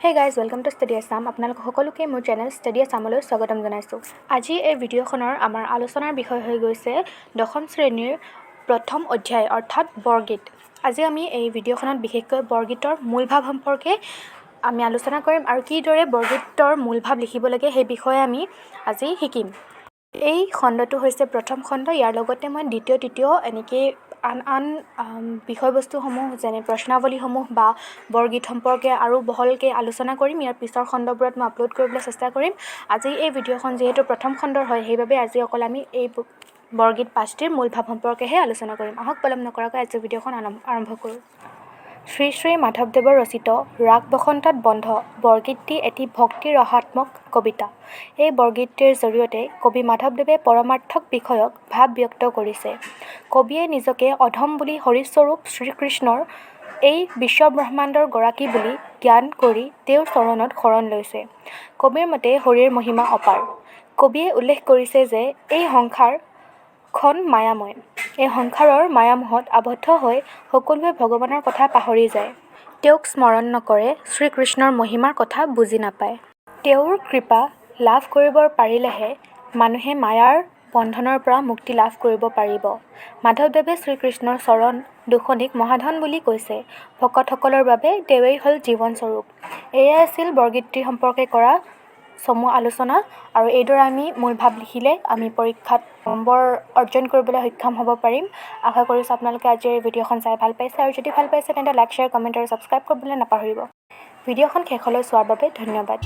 Hey guys welcome to study Assam. আপোনালোক সকলোকে মোৰ চেনেল ষ্টাডি আছামলৈ স্বাগতম জনাইছোঁ। আজি এই ভিডিঅ'খনৰ আমাৰ আলোচনাৰ বিষয় হৈ গৈছে দশম শ্ৰেণীৰ প্ৰথম অধ্যায় অৰ্থাৎ বৰগীত। আজি আমি এই ভিডিঅ'খনত বিশেষকৈ বৰগীতৰ মূল ভাৱ সম্পৰ্কে আমি আলোচনা কৰিম আৰু কিদৰে বৰগীতৰ মূল ভাৱ লিখিব লাগে সেই বিষয়ে আমি আজি শিকিম। এই খণ্ডটো হৈছে প্ৰথম খণ্ড। ইয়াৰ লগতে মই দ্বিতীয় তৃতীয় এনেকৈ আন বিষয়বস্তুসমূহ যেনে প্ৰশ্নাৱলীসমূহ বা বৰগীত সম্পৰ্কে আৰু বহলকৈ আলোচনা কৰিম। ইয়াৰ পিছৰ খণ্ডবোৰত মই আপলোড কৰিবলৈ চেষ্টা কৰিম। আজি এই ভিডিঅ'খন যিহেতু প্ৰথম খণ্ডৰ হয়, সেইবাবে আজি অকল আমি এই বৰগীত পাঠটিৰ মূল ভাৱ সম্পৰ্কেহে আলোচনা কৰিম। আহক পলম নকৰাকৈ আজি ভিডিঅ'খন আৰম্ভ কৰোঁ। শ্ৰী শ্ৰী মাধৱদেৱৰ ৰচিত ৰাগ বসন্তত বন্ধ বৰগীতটি এটি ভক্তি ৰসাত্মক কবিতা। এই বৰগীতটিৰ জৰিয়তে কবি মাধৱদেৱে পৰমাৰ্থক বিষয়ক ভাৱ ব্যক্ত কৰিছে। কবিয়ে নিজকে অধম বুলি হৰিস্বৰূপ শ্ৰীকৃষ্ণৰ এই বিশ্বব্ৰহ্মাণ্ডৰ গৰাকী বুলি জ্ঞান কৰি তেওঁৰ চৰণত শৰণ লৈছে। কবিৰ মতে হৰিৰ মহিমা অপাৰ। কবিয়ে উল্লেখ কৰিছে যে এই সংসাৰখন মায়াময়। এই সংসাৰৰ মায়ামোহত আবদ্ধ হৈ সকলোৱে ভগৱানৰ কথা পাহৰি যায়। তেওঁক স্মৰণ নকৰে, শ্ৰীকৃষ্ণৰ মহিমাৰ কথা বুজি নাপায়। তেওঁৰ কৃপা লাভ কৰিব পাৰিলেহে মানুহে মায়াৰ বন্ধনৰ পৰা মুক্তি লাভ কৰিব পাৰিব। মাধৱদেৱে শ্ৰীকৃষ্ণৰ চৰণ দুখনিক মহাধন বুলি কৈছে। ভকতসকলৰ বাবে তেওঁৱেই হ'ল জীৱনস্বৰূপ। এয়াই আছিল বৰগীতটিৰ সম্পৰ্কে কৰা চমু আলোচনা। আৰু এইদৰে আমি মূল ভাৱ লিখিলে আমি পৰীক্ষাত নম্বৰ অৰ্জন কৰিবলৈ সক্ষম হ'ব পাৰিম। আশা কৰিছোঁ আপোনালোকে আজিৰ এই ভিডিঅ'খন চাই ভাল পাইছে, আৰু যদি ভাল পাইছে তেন্তে লাইক, শ্বেয়াৰ, কমেণ্ট আৰু ছাবস্ক্ৰাইব কৰিবলৈ নাপাহৰিব। ভিডিঅ'খন শেষলৈ চোৱাৰ বাবে ধন্যবাদ।